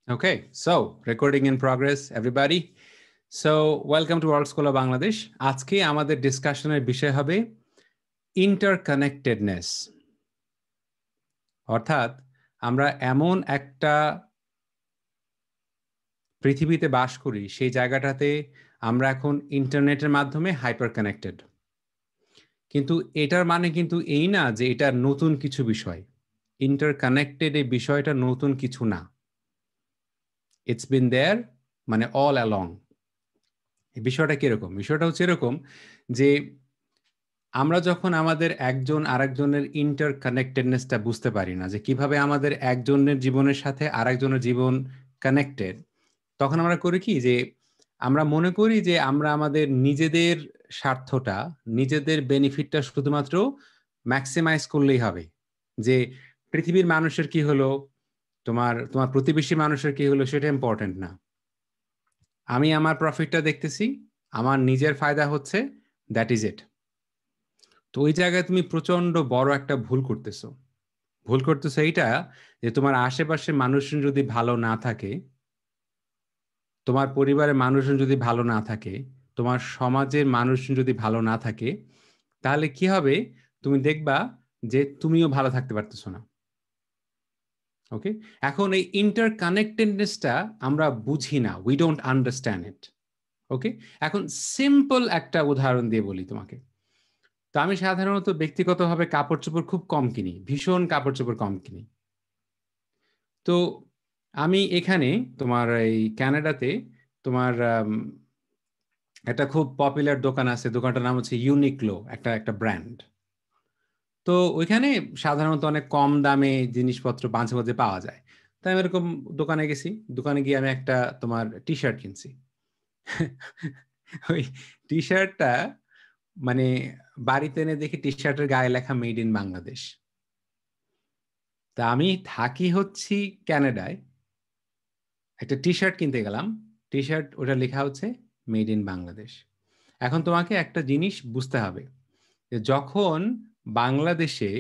Okay, so recording in progress, everybody. So welcome to World School of Bangladesh. আজকে আমাদের ডিসকাশনের বিষয় হবে ইন্টারকানেক্টেডনেস। অর্থাৎ আমরা এমন একটা পৃথিবীতে বাস করি, সেই জায়গাটাতে আমরা এখন ইন্টারনেটের মাধ্যমে হাইপার কানেক্টেড। কিন্তু এটার মানে কিন্তু এই না যে এটা নতুন কিছু বিষয়। ইন্টারকানেক্টেড এই বিষয়টা নতুন কিছু না। ইটস বিন দেয়ার, মানে অল অ্যালং। এই বিষয়টা কিরকম? বিষয়টা হচ্ছে এরকম যে আমরা যখন আমাদের একজন আরেকজনের ইন্টারকানেক্টেডনেসটা বুঝতে পারি না, যে কিভাবে আমাদের একজনের জীবনের সাথে আরেকজনের জীবন কানেক্টেড, তখন আমরা করি কি, যে আমরা মনে করি যে আমরা আমাদের নিজেদের স্বার্থটা, নিজেদের বেনিফিটটা শুধুমাত্র ম্যাক্সিমাইজ করলেই হবে। যে পৃথিবীর মানুষের কি হলো, তোমার তোমার প্রতিবেশী মানুষের কি হলো, সেটা ইম্পর্টেন্ট না। আমি আমার প্রফিটটা দেখতেছি, আমার নিজের ফায়দা হচ্ছে, দ্যাট ইজ ইট। তো ওই জায়গায় তুমি প্রচন্ড বড় একটা ভুল করতেছো। ভুল করতেছো এইটা, যে তোমার আশেপাশে মানুষজন যদি ভালো না থাকে, তোমার পরিবারের মানুষজন যদি ভালো না থাকে, তোমার সমাজের মানুষজন যদি ভালো না থাকে, তাহলে কি হবে? তুমি দেখবা যে তুমিও ভালো থাকতে পারতেছো না। ওকে, এখন এই ইন্টারকানেক্টেডনেসটা আমরা বুঝি না, উই ডোন্ট আন্ডারস্ট্যান্ড ইট। ওকে, এখন সিম্পল একটা উদাহরণ দিয়ে বলি তোমাকে। তো আমি সাধারণত ব্যক্তিগতভাবে কাপড় চোপড় খুব কম কিনি, ভীষণ কাপড় চোপড় কম কিনি। তো আমি এখানে তোমার এই কানাডাতে তোমার একটা খুব পপুলার দোকান আছে, দোকানটার নাম হচ্ছে ইউনিক্লো, একটা একটা ব্র্যান্ড। তো ওইখানে সাধারণত অনেক কম দামে জিনিসপত্র মাঝে মাঝে পাওয়া যায়। তাই আমি এরকম দোকানে গেছি, দোকানে গিয়ে আমি একটা তোমার টি শার্ট কিনছি। ওই টি শার্টটা মানে বাড়িতে এনে দেখি টি শার্টের গায়ে লেখা মেড ইন বাংলাদেশ। তা আমি থাকি হচ্ছি ক্যানাডায়, একটা টি শার্ট কিনতে গেলাম, টি শার্ট ওটা লেখা হচ্ছে মেড ইন বাংলাদেশ। এখন তোমাকে একটা জিনিস বুঝতে হবে, যে যখন বাংলাদেশে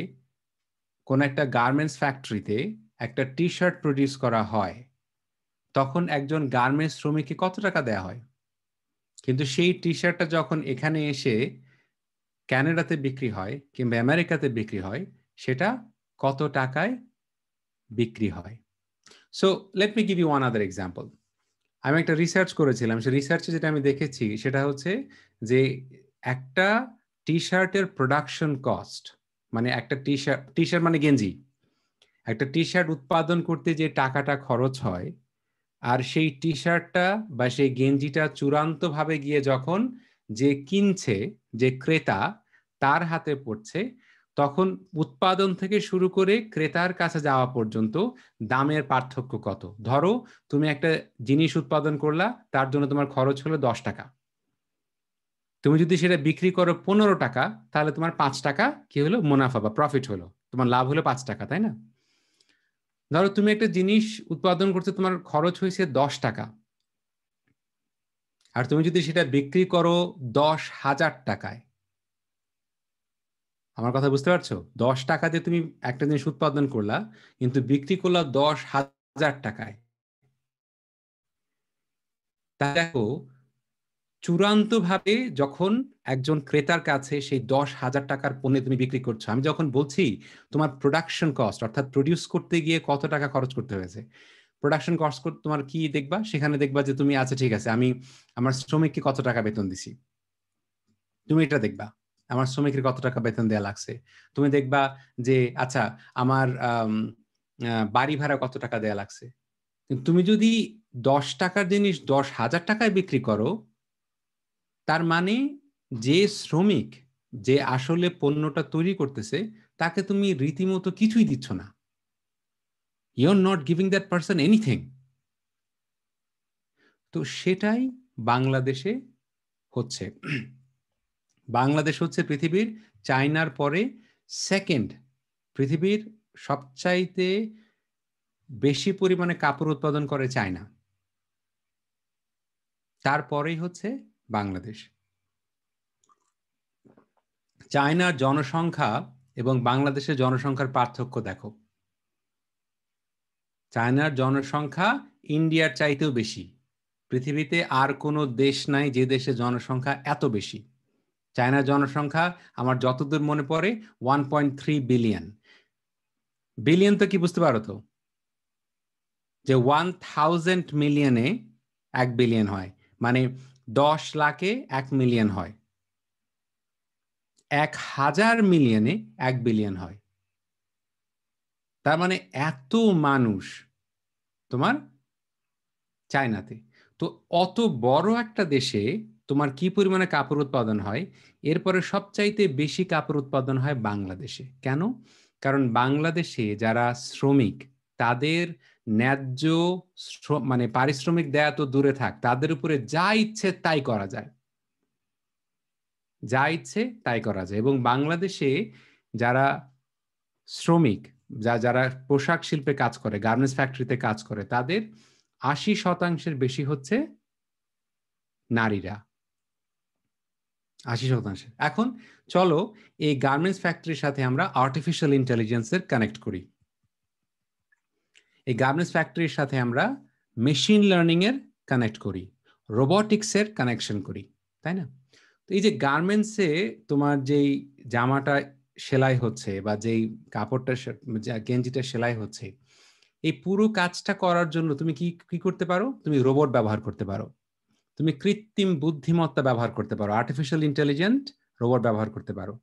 কোন একটা গার্মেন্টস ফ্যাক্টরিতে একটা টি শার্ট প্রডিউস করা হয়, তখন একজন গার্মেন্টস শ্রমিককে কত টাকা দেয়া হয়। কিন্তু সেই টি শার্টটা যখন এখানে এসে ক্যানাডাতে বিক্রি হয় কিংবা আমেরিকাতে বিক্রি হয়, সেটা কত টাকায় বিক্রি হয়। So let me give you one other example. আমি একটা রিসার্চ করেছিলাম, সেই রিসার্চে যেটা আমি দেখেছি সেটা হচ্ছে যে একটা টি শার্টের প্রোডাকশন কস্ট, মানে একটা টি শার্ট মানে গেঞ্জি, একটা টি শার্ট উৎপাদন করতে যে টাকাটা খরচ হয়, আর সেই টি শার্টটা বা সেই গেঞ্জিটা চূড়ান্তভাবে গিয়ে যখন যে কিনছে, যে ক্রেতা, তার হাতে পড়ছে, তখন উৎপাদন থেকে শুরু করে ক্রেতার কাছে যাওয়া পর্যন্ত দামের পার্থক্য কত। ধরো তুমি একটা জিনিস উৎপাদন করলা, তার জন্য তোমার খরচ হলো 10 টাকা। তুমি যদি সেটা বিক্রি করো 15 টাকা, তাহলে তোমার 5 টাকা কি হলো, মুনাফা বা প্রফিট হলো, তোমার লাভ হলো 5 টাকা, তাই না? ধরো তুমি একটা জিনিস উৎপাদন করতে তোমার খরচ হয়েছে 10 টাকা, আর তুমি যদি সেটা বিক্রি করো 10,000 টাকায়। আমার কথা বুঝতে পারছো? 10 টাকাতে তুমি একটা জিনিস উৎপাদন করলা, কিন্তু বিক্রি করলা 10,000 টাকায়। তা দেখো, চূড়ান্তভাবে যখন একজন ক্রেতার কাছে সেই 10,000 টাকার পণ্য তুমি বিক্রি করছো, আমি যখন বলছি তোমার প্রোডাকশন কস্ট, অর্থাৎ প্রডিউস করতে গিয়ে কত টাকা খরচ করতে হয়েছে, প্রোডাকশন কস্ট তোমার কি দেখবা, সেখানে দেখবা যে তুমি, আচ্ছা ঠিক আছে, আমি আমার শ্রমিককে কত টাকা বেতন দিছি, তুমি এটা দেখবা। আমার শ্রমিকের কত টাকা বেতন দেওয়া লাগছে, তুমি দেখবা যে আচ্ছা আমার বাড়ি ভাড়া কত টাকা দেওয়া লাগছে। কিন্তু তুমি যদি 10 টাকার জিনিস 10,000 টাকায় বিক্রি করো, তার মানে যে শ্রমিক, যে আসলে পণ্যটা তৈরি করতেছে, তাকে তুমি রীতিমতো কিছুই দিচ্ছ না। You are not giving that person anything. তো সেটাই বাংলাদেশে হচ্ছে। বাংলাদেশ হচ্ছে পৃথিবীর চায়নার পরে সেকেন্ড, পৃথিবীর সবচাইতে বেশি পরিমাণে কাপড় উৎপাদন করে চায়না, তারপরেই হচ্ছে বাংলাদেশ। চায়নার জনসংখ্যা এবং বাংলাদেশের জনসংখ্যার পার্থক্য দেখো। চায়নার জনসংখ্যা ইন্ডিয়ার চাইতেও বেশি। পৃথিবীতে আর কোনো দেশ নাই যে দেশে জনসংখ্যা এত বেশি। চায়নার জনসংখ্যা আমার যতদূর মনে পড়ে 1.3 বিলিয়ন। বিলিয়ন তো কি বুঝতে পারো তো, যে 1000 মিলিয়নে 1 বিলিয়ন হয়, মানে 10 লাখে 1 মিলিয়ন হয়, 1000 মিলিয়নে 1 বিলিয়ন হয়। তার মানে এত মানুষ তোমার চায়নাতে। তো অত বড় একটা দেশে তোমার কি পরিমাণে কাপড় উৎপাদন হয়? এরপরে সবচাইতে বেশি কাপড় উৎপাদন হয় বাংলাদেশে। কেন? কারণ বাংলাদেশে যারা শ্রমিক তাদের ন্যায্য মানে পারিশ্রমিক দেয়া তো দূরে থাক, তাদের উপরে যা ইচ্ছে তাই করা যায়, যা ইচ্ছে তাই করা যায়। এবং বাংলাদেশে যারা শ্রমিক, যারা পোশাক শিল্পে কাজ করে, গার্মেন্টস ফ্যাক্টরিতে কাজ করে, তাদের 80% বেশি হচ্ছে নারীরা। 80%। এখন চলো এই গার্মেন্টস ফ্যাক্টরির সাথে আমরা আর্টিফিশিয়াল ইন্টেলিজেন্সের কানেক্ট করি। এই গার্মেন্টস ফ্যাক্টরির সাথে আমরা মেশিন লার্নিং এর কানেক্ট করি, রোবোটিক্সের কানেকশন করি, তাই না? তো এই যে গার্মেন্টসে তোমার যেই জামাটা সেলাই হচ্ছে বা যেই কাপড়টা গেঞ্জিটা সেলাই হচ্ছে, এই পুরো কাজটা করার জন্য তুমি কি কি করতে পারো? তুমি রোবট ব্যবহার করতে পারো, তুমি কৃত্রিম বুদ্ধিমত্তা ব্যবহার করতে পারো, আর্টিফিশিয়াল ইন্টেলিজেন্ট রোবট ব্যবহার করতে পারো।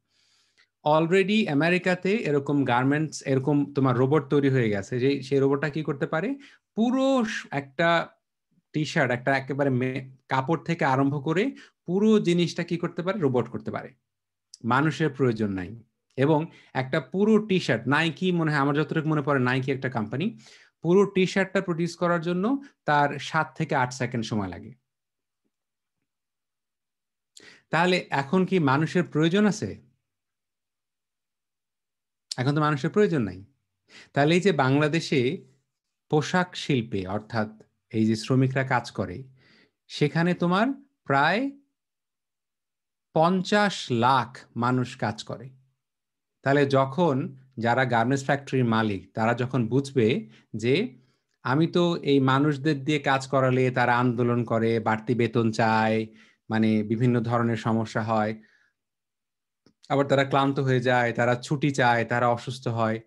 অলরেডি আমেরিকাতে এরকম গার্মেন্টস, এরকম তোমার রোবট তৈরি হয়ে গেছে, যে সেই রোবটটা কি করতে পারে, পুরো একটা টি শার্ট, একটা একেবারে কাপড় থেকে আরম্ভ করে পুরো জিনিসটা কি করতে পারে, রোবট করতে পারে, মানুষের প্রয়োজন নাই। এবং একটা পুরো টি শার্ট, নাইকি মনে হয়, আমার যতটুকু মনে পড়ে নাইকি একটা কোম্পানি, পুরো টি শার্টটা প্রডিউস করার জন্য তার 7 থেকে 8 সেকেন্ড সময় লাগে। তাহলে এখন কি মানুষের প্রয়োজন আছে? এখন তো মানুষের প্রয়োজন নাই। তাহলে এই যে বাংলাদেশে পোশাক শিল্পে, অর্থাৎ এই যে শ্রমিকরা কাজ করে, সেখানে তোমার প্রায় 50 লাখ মানুষ কাজ করে। তাহলে যখন যারা গার্মেন্টস ফ্যাক্টরির মালিক, তারা যখন বুঝবে যে আমি তো এই মানুষদের দিয়ে কাজ করালে তারা আন্দোলন করে, বাড়তি বেতন চায়, মানে বিভিন্ন ধরনের সমস্যা হয়, আবার তারা ক্লান্ত হয়ে যায়, তারা ছুটি চায়, তারা অসুস্থ হয়,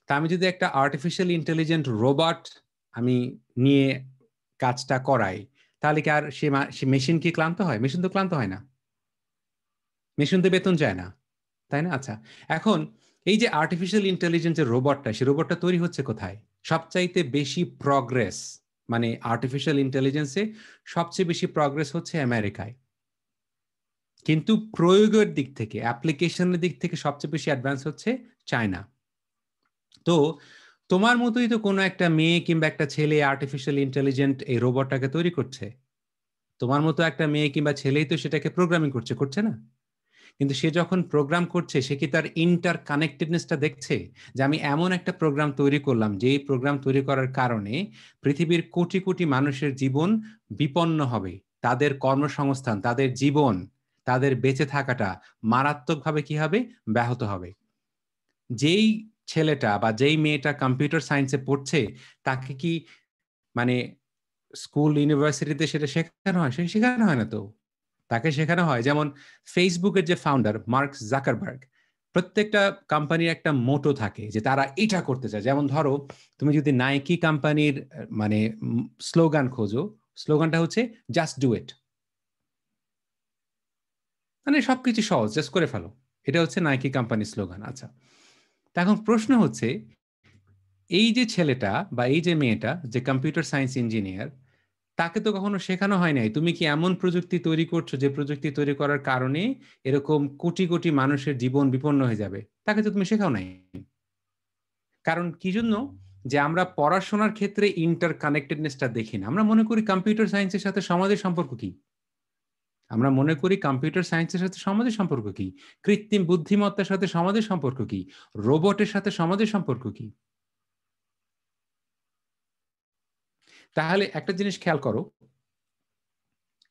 তা আমি যদি একটা আর্টিফিশিয়াল ইন্টেলিজেন্ট রোবট আমি নিয়ে কাজটা করাই, তাহলে কি আর সে মেশিন কি ক্লান্ত হয়? মেশিন তো ক্লান্ত হয় না, মেশিন তো বেতন চায় না, তাই না? আচ্ছা, এখন এই যে আর্টিফিশিয়াল ইন্টেলিজেন্সের রোবটটা, সেই রোবটটা তৈরি হচ্ছে কোথায়? সবচাইতে বেশি প্রগ্রেস, মানে আর্টিফিশিয়াল ইন্টেলিজেন্সে সবচেয়ে বেশি প্রগ্রেস হচ্ছে আমেরিকায়, কিন্তু প্রয়োগের দিক থেকে, অ্যাপ্লিকেশনের দিক থেকে সবচেয়ে বেশি অ্যাডভান্স হচ্ছে চায়না। তো তোমার মতোই তো কোনো একটা মেয়ে কিংবা একটা ছেলে আর্টিফিশিয়াল ইন্টেলিজেন্ট এই রোবটটাকে তৈরি করছে। তোমার মতো একটা মেয়ে কিংবা ছেলেই তো সেটাকে প্রোগ্রামিং করছে, করছে না? কিন্তু সে যখন প্রোগ্রাম করছে, সে কি তার ইন্টার কানেক্টেডনেসটা দেখছে? যে আমি এমন একটা প্রোগ্রাম তৈরি করলাম, যে প্রোগ্রাম তৈরি করার কারণে পৃথিবীর কোটি কোটি মানুষের জীবন বিপন্ন হবে, তাদের কর্মসংস্থান, তাদের জীবন, তাদের বেঁচে থাকাটা মারাত্মকভাবে কি হবে, ব্যাহত হবে। যেই ছেলেটা বা যেই মেয়েটা কম্পিউটার সায়েন্সে পড়ছে, তাকে কি মানে স্কুল ইউনিভার্সিটিতে সেটা শেখানো হয়? সে শেখানো হয় না তো। তাকে শেখানো হয়, যেমন ফেসবুকের যে ফাউন্ডার মার্ক জাকারবার্গ, প্রত্যেকটা কোম্পানির একটা মোটো থাকে যে তারা এটা করতে চায়। যেমন ধরো তুমি যদি নাইকি কোম্পানির মানে স্লোগান খোঁজো, স্লোগানটা হচ্ছে জাস্ট ডু ইট, মানে সবকিছু সহজ, জাস্ট করে ফেলো, এটা হচ্ছে নাইকি কোম্পানির স্লোগান। আচ্ছা, এখন প্রশ্ন হচ্ছে, এই যে ছেলেটা বা এই যে মেয়েটা যে কম্পিউটার সায়েন্স ইঞ্জিনিয়ার, তাকে তো কখনো শেখানো হয় নাই তুমি কি এমন প্রযুক্তি তৈরি করছো যে প্রযুক্তি তৈরি করার কারণে এরকম কোটি কোটি মানুষের জীবন বিপন্ন হয়ে যাবে। তাকে তো তুমি শেখাও নাই। কারণ কি জন্য? যে আমরা পড়াশোনার ক্ষেত্রে ইন্টার কানেক্টেডনেসটা দেখি না। আমরা মনে করি কম্পিউটার সায়েন্সের সাথে সমাজের সম্পর্ক কি, আমরা মনে করি কম্পিউটার সায়েন্সের সাথে সমাজের সম্পর্ক কি, কৃত্রিম বুদ্ধিমত্তার সাথে সমাজের সম্পর্ক কি, রোবটের সাথে সমাজের সম্পর্ক কি। তাহলে একটা জিনিস খেয়াল করো,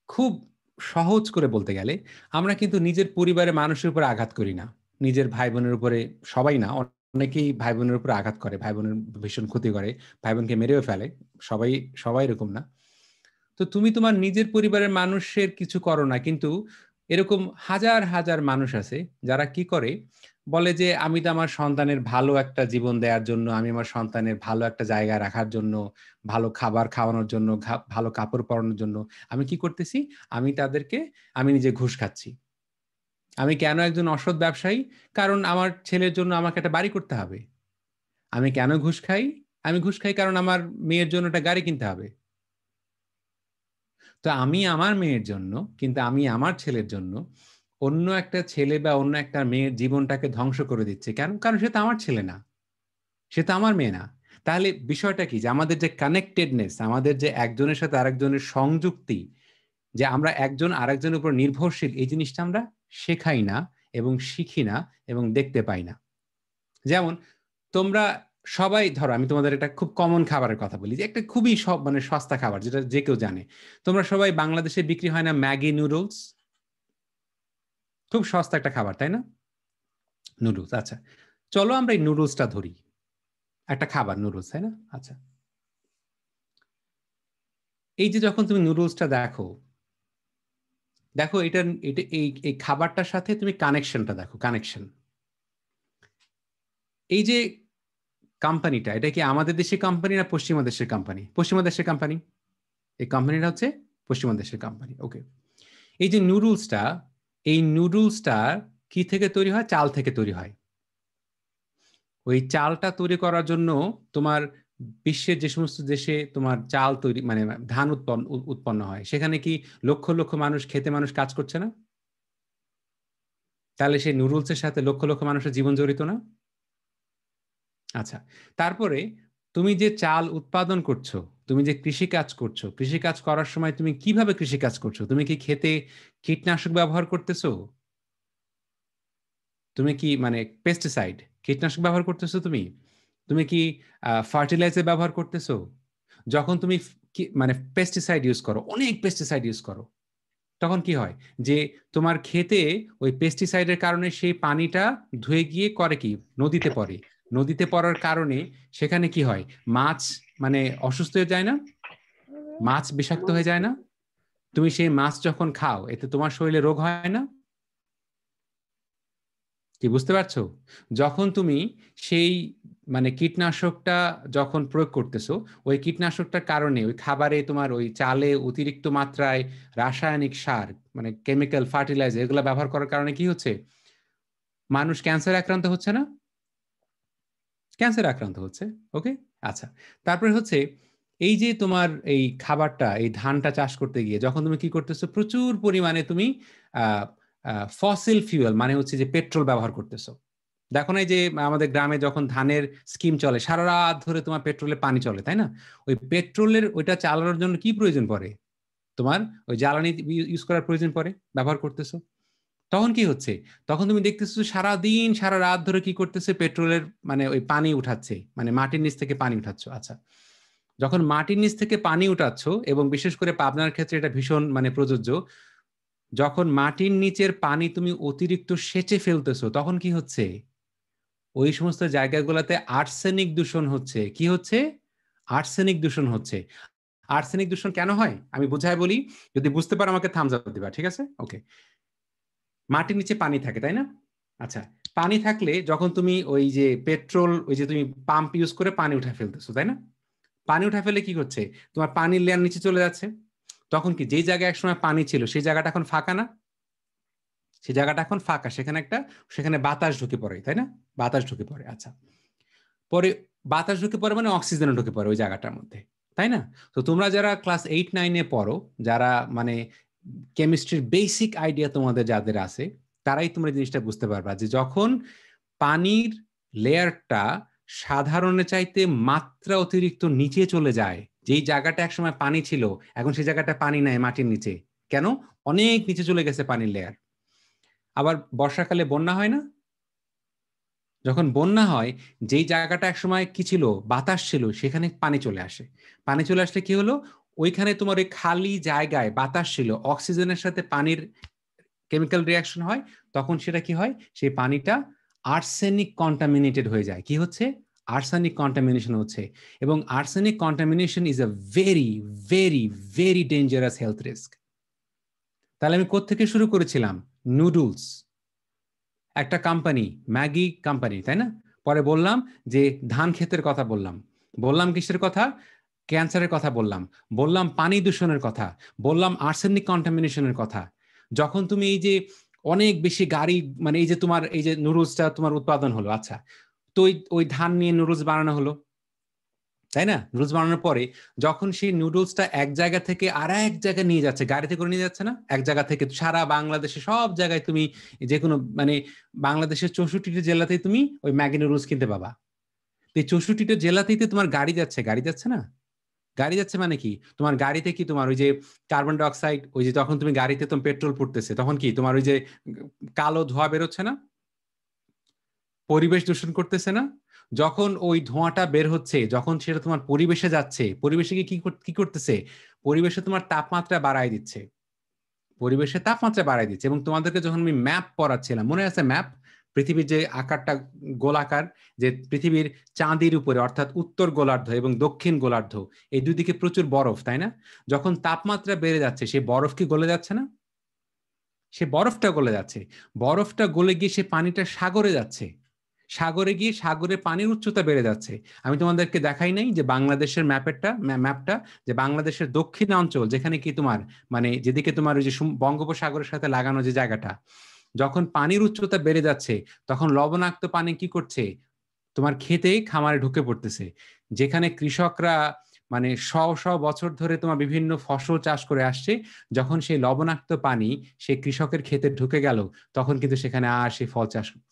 খুব সহজ করে বলতে গেলে, আমরা কিন্তু নিজের পরিবারের মানুষের উপরে আঘাত করি না, নিজের ভাই বোনের উপরে, সবাই না, অনেকেই ভাই বোনের উপর আঘাত করে, ভাই বোনের ভীষণ ক্ষতি করে, ভাই বোনকে মেরেও ফেলে। সবাই সবাই এরকম না। তো তুমি তোমার নিজের পরিবারের মানুষের কিছু করো না, কিন্তু এরকম হাজার হাজার মানুষ আছে যারা কি করে, বলে যে আমি তো আমার সন্তানের ভালো একটা জীবন দেওয়ার জন্য, আমি আমার সন্তানের ভালো একটা জায়গায় রাখার জন্য, ভালো খাবার খাওয়ানোর জন্য, ভালো কাপড় পরানোর জন্য আমি কি করতেছি, আমি নিজে ঘুষ খাচ্ছি। আমি কেন একজন অসৎ ব্যবসায়ী? কারণ আমার ছেলের জন্য আমাকে একটা বাড়ি করতে হবে। আমি কেন ঘুষ খাই? আমি ঘুষ খাই কারণ আমার মেয়ের জন্য একটা গাড়ি কিনতে হবে। তো আমি আমার মেয়ের জন্য, কিন্তু আমি আমার ছেলের জন্য অন্য একটা ছেলে বা অন্য একটা মেয়ের জীবনটাকে ধ্বংস করে দিচ্ছে কেন? কারণ সে তো আমার ছেলে না, সে তো আমার মেয়ে না। তাহলে বিষয়টা কি, যে আমাদের যে কানেক্টেডনেস, আমাদের যে একজনের সাথে আরেকজনের সংযুক্তি, যে আমরা একজন আরেকজনের উপর নির্ভরশীল, এই জিনিসটা আমরা শেখাই না এবং শিখি না এবং দেখতে পাই না। যেমন তোমরা সবাই, ধরো আমি তোমাদের একটা খুব কমন খাবারের কথা বলি, যে একটা খুবই সব মানে সস্তা খাবার যেটা যে কেউ জানে। তোমরা সবাই, বাংলাদেশে বিক্রি হয় না ম্যাগি নুডলস? খুব সস্তা একটা খাবার, তাই না? নুডলস, আচ্ছা। চলো আমরা এই নুডলসটা ধরি, একটা খাবার নুডলস, তাই না? আচ্ছা, এই যে যখন তুমি নুডলসটা দেখো, দেখো এটা এটা এই এই খাবারটার সাথে তুমি কানেকশনটা দেখো, কানেকশন। এই যে কোম্পানিটা, এটা কি আমাদের দেশের কোম্পানি না পশ্চিমা দেশের কোম্পানি? পশ্চিমা দেশের কোম্পানি। এই কোম্পানিটা হচ্ছে পশ্চিমা দেশের কোম্পানি, ওকে। এই যে নুডলসটা, এই নুডলসটা কি থেকে তৈরি হয়? চাল থেকে তৈরি হয়। ওই চালটা তৈরি করার জন্য তোমার বিশ্বের যে সমস্ত দেশে তোমার চাল তৈরি মানে ধান উৎপন্ন হয়, সেখানে কি লক্ষ লক্ষ মানুষ, খেতে মানুষ কাজ করছে না? তাহলে সেই নুডলসের সাথে লক্ষ লক্ষ মানুষের জীবন জড়িত না? আচ্ছা, তারপরে তুমি যে চাল উৎপাদন করছো, তুমি যে কৃষি কাজ করছো, কৃষি কাজ করার সময় তুমি কিভাবে কৃষি কাজ করছো? তুমি কি খেতে কীটনাশক ব্যবহার করতেছো? তুমি কি মানে পেস্টিসাইড, কীটনাশক ব্যবহার করতেছো? তুমি তুমি কি ফার্টিলাইজার ব্যবহার করতেছো? যখন তুমি মানে পেস্টিসাইড ইউজ করো, অনেক পেস্টিসাইড ইউজ করো, তখন কি হয়? যে তোমার খেতে ওই পেস্টিসাইডের কারণে সেই পানিটা ধুয়ে গিয়ে করে কি, নদীতে পড়ে। নদীতে পড়ার কারণে সেখানে কি হয়, মাছ মানে অসুস্থ হয়ে যায় না? মাছ বিষাক্ত হয়ে যায় না? তুমি সেই মাছ যখন খাও, এতে তোমার শরীরে রোগ হয় না? কি বুঝতে পারছো? যখন তুমি সেই মানে কীটনাশকটা যখন প্রয়োগ করতেছো, ওই কীটনাশকটার কারণে ওই খাবারে, তোমার ওই চালে অতিরিক্ত মাত্রায় রাসায়নিক সার মানে কেমিক্যাল ফার্টিলাইজার এগুলো ব্যবহার করার কারণে কি হচ্ছে? মানুষ ক্যান্সার আক্রান্ত হচ্ছে না? ক্যান্সার আক্রান্ত হচ্ছে, ওকে। আচ্ছা, তারপরে হচ্ছে এই যে তোমার এই খাবারটা, এই ধানটা চাষ করতে গিয়ে যখন তুমি কি করতেছো, প্রচুর পরিমাণে তুমি ফসিল ফিউয়েল মানে হচ্ছে যে পেট্রোল ব্যবহার করতেছো। দেখো না, এই যে আমাদের গ্রামে যখন ধানের স্কিম চলে, সারা রাত ধরে তোমার পেট্রোলে পানি চলে, তাই না? ওই পেট্রোলের ওইটা চালানোর জন্য কি প্রয়োজন পড়ে? তোমার ওই জ্বালানি ইউজ করার প্রয়োজন পড়ে, ব্যবহার করতেছো। তখন কি হচ্ছে? তখন তুমি দেখতেছো সারা দিন সারা রাত ধরে কি করতেছে, পেট্রোলের মানে ওই পানি উঠাচ্ছে, মানে মাটির নিচ থেকে পানি উঠাচ্ছ। আচ্ছা, যখন মাটির নিচ থেকে পানি উঠাচ্ছ, এবং বিশেষ করে পাবনার ক্ষেত্রে এটা ভীষণ মানে প্রযোজ্য, যখন মাটির নিচের পানি তুমি অতিরিক্ত সেচে ফেলতেছো, তখন কি হচ্ছে? ওই সমস্ত জায়গাগুলোতে আর্সেনিক দূষণ হচ্ছে। কি হচ্ছে? আর্সেনিক দূষণ হচ্ছে। আর্সেনিক দূষণ কেন হয় আমি বুঝাই বলি, যদি বুঝতে পারো আমাকে থামস আপ দিবা, ঠিক আছে? ওকে। মাটির নিচে পানি থাকে, তাই না? আচ্ছা, পানি থাকলে যখন তুমি ওই যে পেট্রোল, ওই যে তুমি পাম্প ইউজ করে পানি উঠে ফেলতেছো, তাই না? পানি উঠে ফেলে কি হচ্ছে? তোমার পানির লেয়ার নিচে চলে যাচ্ছে। তখন কি, যেই জায়গায় একসময় পানি ছিল সেই জায়গাটা এখন ফাঁকা না? সেই জায়গাটা এখন ফাঁকা, সেখানে বাতাস ঢুকে পড়ে, তাই না? বাতাস ঢুকে পড়ে। আচ্ছা, পরে বাতাস ঢুকে পড়ে মানে অক্সিজেনও ঢুকে পড়ে ওই জায়গাটার মধ্যে, তাই না? তো তোমরা যারা ক্লাস 8-9-এ পড়ো, যারা মানে কেমিস্ট্রির বেসিক আইডিয়া তোমাদের যাদের আছে, তারাই তোমরা জিনিসটা বুঝতে পারবা, যে যখন পানির লেয়ারটা সাধারণের চাইতে মাত্রা অতিরিক্ত নিচে চলে যায়, যেই জায়গাটা একসময় পানি ছিল এখন সেই জায়গাটা পানি নাই মাটির নিচে। কেন? অনেক নিচে চলে গেছে পানির লেয়ার। আবার বর্ষাকালে বন্যা হয় না? যখন বন্যা হয়, যেই জায়গাটা একসময় কি ছিল, বাতাস ছিল, সেখানে পানি চলে আসে। পানি চলে আসলে কি হলো, ওইখানে তোমার ওই খালি জায়গায় বাতাস ছিল, অক্সিজেনের সাথে পানির কেমিক্যাল রিয়াকশন হয়, তখন সেটা কি হয়, সেই পানিটা আর্সেনিক কন্টামিনেটেড হয়ে যায়। কি হচ্ছে? আর্সেনিক কন্টামিনেশন হচ্ছে। এবং arsenic contamination is a very very very dangerous health risk. তাহলে আমি কোত্থেকে শুরু করেছিলাম? নুডলস, একটা কোম্পানি, ম্যাগি কোম্পানি, তাই না? পরে বললাম যে ধান ক্ষেতের কথা বললাম, বললাম কিসের কথা? ক্যান্সারের কথা বললাম, বললাম পানি দূষণের কথা, বললাম আর্সেনিক কন্টামিনেশনের কথা। যখন তুমি এই যে অনেক বেশি গাড়ি, মানে এই যে তোমার এই যে নুডলসটা তোমার উৎপাদন হলো, আচ্ছা, তো ওই ধান নিয়ে নুডলস বানানো হলো, তাই না? নুডলস বানানোর পরে যখন সেই নুডলসটা এক জায়গা থেকে আর এক জায়গায় নিয়ে যাচ্ছে, গাড়িতে করে নিয়ে যাচ্ছে না, এক জায়গা থেকে সারা বাংলাদেশে সব জায়গায় তুমি যে কোনো মানে বাংলাদেশের 64টা জেলাতেই তুমি ওই ম্যাগি নুডলস কিনতে পাবা। এই 64টা জেলাতেই তো তোমার গাড়ি যাচ্ছে, গাড়ি যাচ্ছে না? গাড়ি যাচ্ছে মানে কি? তোমার গাড়িতে কি তোমার ওই যে কার্বন ডাই অক্সাইড, ওই যে তখন তুমি গাড়িতে তোমার পেট্রোল পুড়তেছে, তখন কি তোমার ওই যে কালো ধোঁয়া বেরোচ্ছে না? পরিবেশ দূষণ করতেছে না? যখন ওই ধোঁয়াটা বের হচ্ছে, যখন সেটা তোমার পরিবেশে যাচ্ছে, পরিবেশে কি করতেছে? পরিবেশে তোমার তাপমাত্রা বাড়ায় দিচ্ছে, পরিবেশের তাপমাত্রা বাড়ায় দিচ্ছে। এবং তোমাদেরকে যখন আমি ম্যাপ পড়াচ্ছিলাম, মনে আছে ম্যাপ? পৃথিবীর যে আকারটা গোলাকার, যে পৃথিবীর চাঁদির উপরে অর্থাৎ উত্তর গোলার্ধ এবং দক্ষিণ গোলার্ধ এই দুই দিকে প্রচুর বরফ, তাই না? যখন তাপমাত্রা বেড়ে যাচ্ছে, সেই বরফ কি গলে যাচ্ছে না? সে বরফটা গলে যাচ্ছে, বরফটা গলে গিয়ে সে পানিটা সাগরে যাচ্ছে, সাগরে গিয়ে সাগরে পানির উচ্চতা বেড়ে যাচ্ছে। আমি তোমাদেরকে দেখাই নাই যে বাংলাদেশের ম্যাপটা, যে বাংলাদেশের দক্ষিণাঞ্চল, যেখানে কি তোমার মানে যেদিকে তোমার ওই যে বঙ্গোপসাগরের সাথে লাগানো যে জায়গাটা, যখন পানির উচ্চতা বেড়ে যাচ্ছে, তখন লবণাক্ত পানি কি করছে? তোমার খেতে খামারে ঢুকে পড়তেছে। যেখানে কৃষকরা মানে শ বছর ধরে তোমার বিভিন্ন ফসল চাষ করে আসছে, যখন সেই লবণাক্ত পানি সেই কৃষকের খেতে ঢুকে গেল, তখন কিন্তু সেখানে আর সেই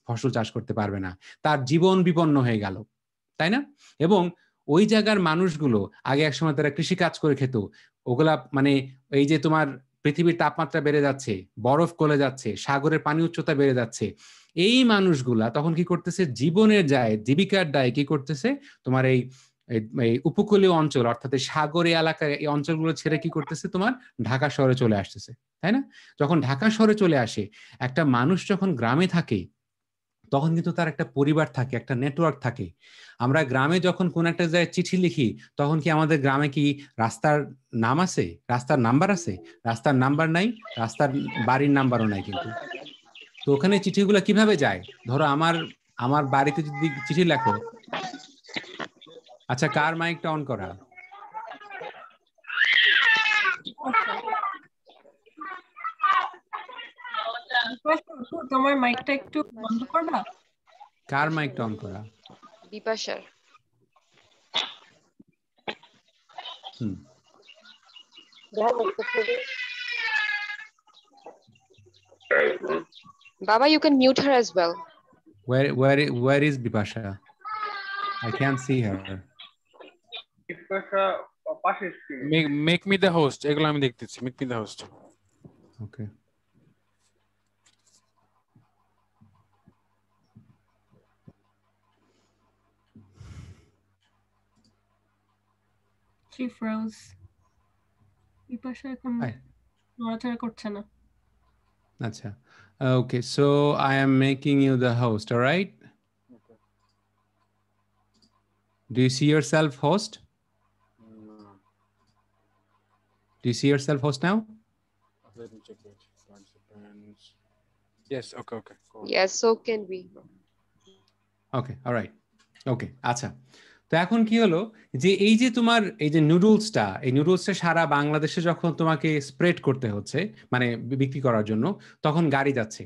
ফসল চাষ করতে পারবে না, তার জীবন বিপন্ন হয়ে গেল, তাই না? এবং ওই জায়গার মানুষগুলো আগে একসময় তারা কৃষি কাজ করে খেত, ওগুলা মানে এই যে তোমার পৃথিবীর তাপমাত্রা বেড়ে যাচ্ছে, বরফ গলে যাচ্ছে, সাগরের পানি উচ্চতা বেড়ে যাচ্ছে, এই মানুষগুলা তখন কি করতেছে? জীবনের দায়ে, জীবিকার দায়ে কি করতেছে? তোমার এই উপকূলীয় অঞ্চল অর্থাৎ সাগরীয় এলাকায় এই অঞ্চলগুলো ছেড়ে কি করতেছে? তোমার ঢাকা শহরে চলে আসতেছে, তাই না? যখন ঢাকা শহরে চলে আসে, একটা মানুষ যখন গ্রামে থাকে, তখন কিন্তু তার একটা পরিবার থাকে, একটা নেটওয়ার্ক থাকে। আমরা গ্রামে যখন কোন একটা জায়গায় চিঠি লিখি, তখন কি আমাদের গ্রামে কি রাস্তার নাম আছে? রাস্তার নাম্বার আছে? রাস্তার নাম্বার নাই, রাস্তার বাড়ির নাম্বারও নাই কিন্তু। তো ওখানে চিঠিগুলো কিভাবে যায়? ধরো আমার আমার বাড়িতে যদি চিঠি লেখো, আচ্ছা কার মাইকটা অন করা? তোমার মাইকটা একটু বন্ধ করবা? কার মাইকটা অন করা? বিপাশার। Baba, you can mute her as well. Where is Bipasha? I can't see her. Bipasha পাশে make me the host, এগুলো আমি দেখতেছি। Make me the host. Okay. She froze. Bipasha এখন নড়াচড়া করছে না। আচ্ছা, okay, so I am making you the host, all right? Okay. Do you see yourself host? No. Do you see yourself host now? Let me check it. Participants. Yes, okay. Go on. Yes, so can we. Okay, all right. Okay, আচ্ছা। তো এখন কি হলো যে এই যে তোমার এই যে নুডলসটা, এই নুডলসটা সারা বাংলাদেশে যখন তোমাকে স্প্রেড করতে হচ্ছে, মানে বিক্রি করার জন্য, তখন গাড়ি যাচ্ছে,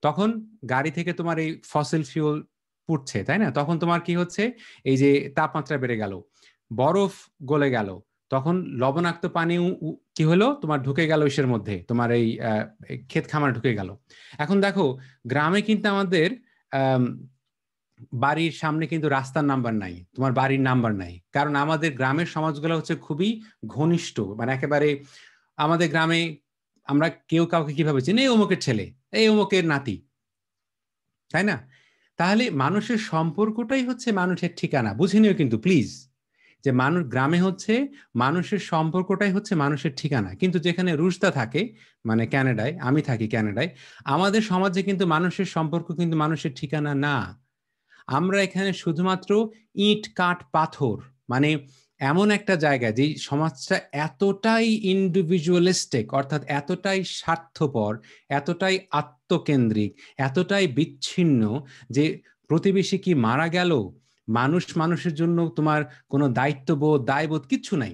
তখন গাড়ি থেকে তোমার এই ফসিল ফিউল পুড়ছে, তাই না? তখন তোমার কি হচ্ছে? এই যে তাপমাত্রা বেড়ে গেল, বরফ গলে গেল, তখন লবণাক্ত পানি কি হলো? তোমার ঢুকে গেল ইসের মধ্যে, তোমার এই ক্ষেত খামার ঢুকে গেল। এখন দেখো গ্রামে কিন্তু আমাদের বাড়ির সামনে কিন্তু রাস্তার নাম্বার নাই, তোমার বাড়ির নাম্বার নাই, কারণ আমাদের গ্রামের সমাজগুলো হচ্ছে খুবই ঘনিষ্ঠ, মানে একেবারে আমাদের গ্রামে আমরা কেউ কাউকে কিভাবে চিনি? এই অমুকের ছেলে, এই অমুকের নাতি, তাই না? তাহলে মানুষের সম্পর্কটাই হচ্ছে মানুষের ঠিকানা, বুঝে নিও কিন্তু প্লিজ। যে মানুষ গ্রামে হচ্ছে মানুষের সম্পর্কটাই হচ্ছে মানুষের ঠিকানা, কিন্তু যেখানে রুশদা থাকে মানে ক্যানাডায়, আমি থাকি ক্যানাডায়, আমাদের সমাজে কিন্তু মানুষের সম্পর্ক কিন্তু মানুষের ঠিকানা না। আমরা এখানে শুধুমাত্র ইট কাঠ পাথর, মানে এমন একটা জায়গা যে সমাজটা এতটাই ইন্ডিভিজুয়ালিস্টিক, অর্থাৎ এতটাই স্বার্থপর, এতটাই আত্মকেন্দ্রিক, এতটাই বিচ্ছিন্ন যে প্রতিবেশী কি মারা গেল, মানুষ মানুষের জন্য তোমার কোনো দায়িত্ববোধ দায়বোধ কিচ্ছু নাই।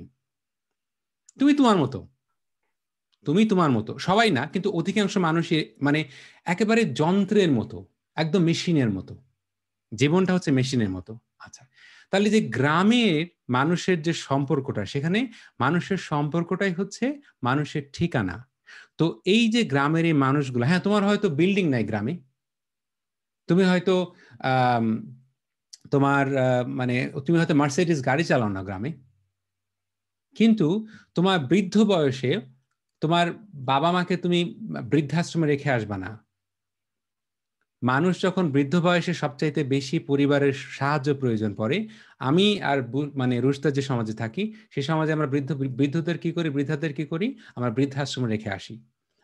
তুমি তোমার মতো, তুমি তোমার মতো, সবাই না কিন্তু অধিকাংশ মানুষই মানে একেবারে যন্ত্রের মতো, একদম মেশিনের মতো, জীবনটা হচ্ছে মেশিনের মতো। আচ্ছা, তাহলে যে গ্রামের মানুষের যে সম্পর্কটা, সেখানে মানুষের সম্পর্কটাই হচ্ছে মানুষের ঠিকানা। তো এই যে গ্রামের এই মানুষগুলো, হ্যাঁ তোমার হয়তো বিল্ডিং নাই গ্রামে, তুমি হয়তো তোমার মানে তুমি হয়তো মার্সিডিজ গাড়ি চালাও না গ্রামে, কিন্তু তোমার বৃদ্ধ বয়সে তোমার বাবা মাকে তুমি বৃদ্ধাশ্রমে রেখে আসবা না। মানুষ যখন বৃদ্ধ বয়সে সবচাইতে বেশি পরিবারের সাহায্য প্রয়োজন পড়ে, আমি আর মানে রুশদা যে সমাজে থাকি, সেই সমাজে আমরা বৃদ্ধদের কি করি, বৃদ্ধাদের কি করি, আমরা বৃদ্ধাশ্রমে রেখে আসি।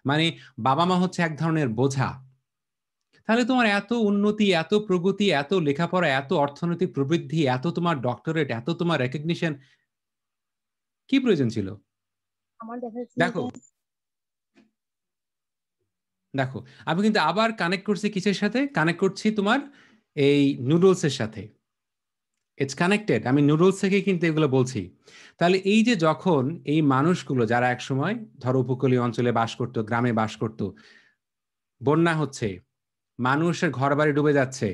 মানে বাবা মা হচ্ছে এক ধরনের বোঝা। তাহলে তোমার এত উন্নতি, এত প্রগতি, এত লেখাপড়া, এত অর্থনৈতিক প্রবৃদ্ধি, এত তোমার ডক্টরেট, এত তোমার রেকগনিশন, কি প্রয়োজন ছিল? দেখো দেখো আমি কিন্তু আবার কানেক্ট করছি কিসের সাথে? কানেক্ট করছি তোমার এই নুডলসের সাথে। ইটস কানেক্টেড, আমি নুডলস থেকে কিন্তু এগুলো বলছি। তাহলে এই যে যখন এই মানুষগুলো যারা একসময় ধরো উপকূলীয় অঞ্চলে বাস করতো, গ্রামে বাস করতো, বন্যা হচ্ছে, মানুষের ঘর বাড়ি ডুবে যাচ্ছে,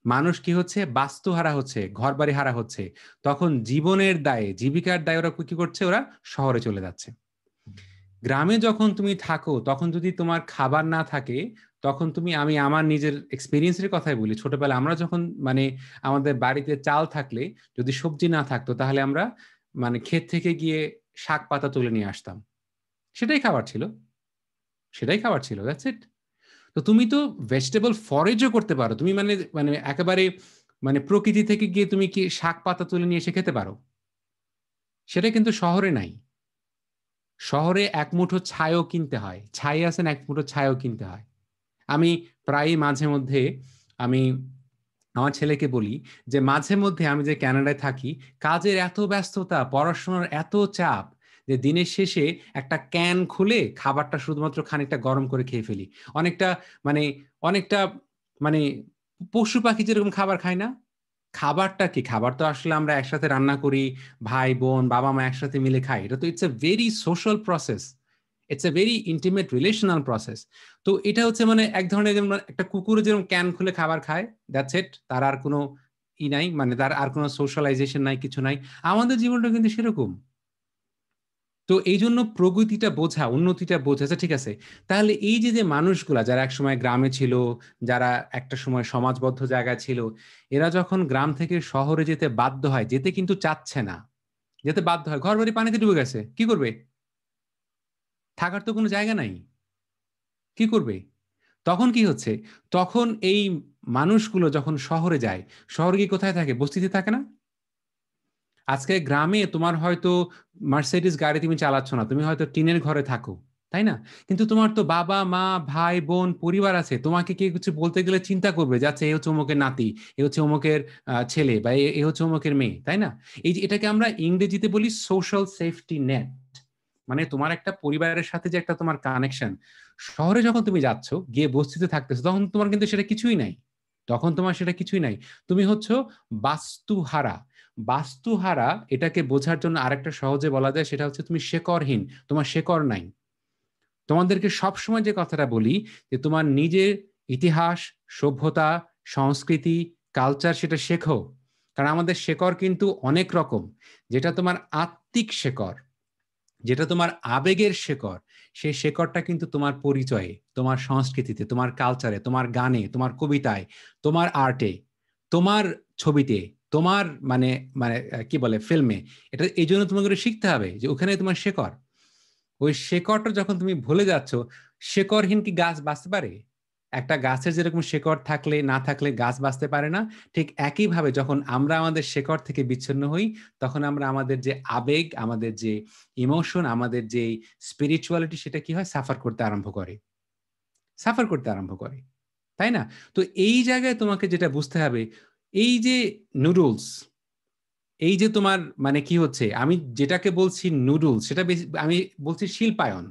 মানুষ কি হচ্ছে, বাস্তুহারা হচ্ছে, ঘর বাড়ি হারা হচ্ছে, তখন জীবনের দায়ে, জীবিকার দায়ে ওরা কি করছে, ওরা শহরে চলে যাচ্ছে। গ্রামে যখন তুমি থাকো তখন যদি তোমার খাবার না থাকে, তখন তুমি, আমি আমার নিজের এক্সপিরিয়েন্সের কথাই বলি, ছোটবেলায় আমরা যখন মানে আমাদের বাড়িতে চাল থাকলে যদি সবজি না থাকতো, তাহলে আমরা মানে ক্ষেত থেকে গিয়ে শাক পাতা তুলে নিয়ে আসতাম, সেটাই খাবার ছিল, সেটাই খাবার ছিল, দ্যাটস ইট। তো তুমি তো ভেজিটেবল ফরেজও করতে পারো, তুমি মানে মানে একেবারে মানে প্রকৃতি থেকে গিয়ে তুমি কি শাক পাতা তুলে নিয়ে এসে খেতে পারো, সেটা কিন্তু শহরে নাই। শহরে এক মুঠো ছাইও কিনতে হয়, ছাই আছেন, এক মুঠো ছাইও কিনতে হয়। আমি প্রায় মাঝে মধ্যে আমি আমার ছেলেকে বলি যে মাঝে মধ্যে আমি যে কানাডায় থাকি, কাজের এত ব্যস্ততা, পড়াশোনার এত চাপ, যে দিনের শেষে একটা ক্যান খুলে খাবারটা শুধুমাত্র খানিকটা গরম করে খেয়ে ফেলি। অনেকটা মানে অনেকটা মানে পশু পাখি যেরকম খাবার খায় না, খাবারটা কি, খাবার তো আসলে আমরা একসাথে রান্না করি, ভাই বোন বাবা মা একসাথে মিলে খাই, এটা তো it's a very social process, it's a very intimate relational process. তো এটা হচ্ছে মানে এক ধরনের যেমন একটা কুকুর যেরকম ক্যান খুলে খাবার খায়, দ্যাটস ইট, তার আর কোনো ই নাই, মানে তার আর কোনো সোশ্যালাইজেশন নাই, কিছু নাই। আমাদের জীবনটা কিন্তু সেরকম। তো এই জন্য প্রগতিটা বোঝা, উন্নতিটা বোঝা, ঠিক আছে। তাহলে এই যে যে মানুষগুলা যারা একসময় গ্রামে ছিল, যারা একটা সময় সমাজবদ্ধ জায়গায় ছিল, এরা যখন গ্রাম থেকে শহরে যেতে বাধ্য হয়, যেতে কিন্তু চাচ্ছে না, যেতে বাধ্য হয়, ঘর বাড়ি পানিতে ডুবে গেছে, কি করবে? থাকার তো কোনো জায়গা নাই, কি করবে? তখন কি হচ্ছে, তখন এই মানুষগুলো যখন শহরে যায়, শহরে কি কোথায় থাকে? বস্তিতে থাকে না? আজকে গ্রামে তোমার হয়তো মার্সিডিজ গাড়ি তুমি চালাচ্ছ না, তুমি হয়তো টিনের ঘরে থাকো, তাই না? কিন্তু তোমার তো বাবা মা ভাই বোন পরিবার আছে, তোমাকে কে কিছু বলতে গেলে চিন্তা করবে, যাচ্ছে এ হচ্ছে অমুকের নাতি, এ হচ্ছে অমুকের ছেলে, বা এ হচ্ছে অমুকের মেয়ে, তাই না? এই যে এটাকে আমরা ইংরেজিতে বলি সোশ্যাল সেফটি নেট, মানে তোমার একটা পরিবারের সাথে যে একটা তোমার কানেকশন। শহরে যখন তুমি যাচ্ছ, গিয়ে বস্তিতে থাকতেছো, তখন তোমার কিন্তু সেটা কিছুই নাই, তখন তোমার সেটা কিছুই নাই, তুমি হচ্ছ বাস্তুহারা। বাস্তুহারা এটাকে বোঝার জন্য আরেকটা সহজে বলা যায়, সেটা হচ্ছে তুমি শেকড়হীন, তোমার শেকড় নাই। তোমাদেরকে সবসময় যে কথাটা বলি, যে তোমার নিজের ইতিহাস, সভ্যতা, সংস্কৃতি, কালচার সেটা শেখো, কারণ আমাদের শেকড় কিন্তু অনেক রকম। যেটা তোমার আত্মিক শেকড়, যেটা তোমার আবেগের শেকড়, সেই শেকড়টা কিন্তু তোমার পরিচয়ে, তোমার সংস্কৃতিতে, তোমার কালচারে, তোমার গানে, তোমার কবিতায়, তোমার আর্টে, তোমার ছবিতে, তোমার মানে মানে কি বলে ফিল্মে। এটা এই জন্য তোমাকে শিখতে হবে যে ওখানে তোমার শেকড়। ওই শেকড়টা যখন তুমি ভুলে যাচ্ছ, শেকড়হীন কি গাছ বাঁচতে পারে? একটা গাছের যেরকম শেকড় থাকলে না থাকলে গাছ বাঁচতে পারে না, ঠিক একইভাবে যখন আমরা আমাদের শেকড় থেকে বিচ্ছিন্ন হই, তখন আমরা আমাদের যে আবেগ, আমাদের যে ইমোশন, আমাদের যে স্পিরিচুয়ালিটি, সেটা কি হয়, সাফার করতে আরম্ভ করে, তাই না? তো এই জায়গায় তোমাকে যেটা বুঝতে হবে, এই যে নুডলস, এই যে তোমার মানে কি হচ্ছে, আমি যেটাকে বলছি নুডলস, সেটা আমি বলছি শিল্পায়ন,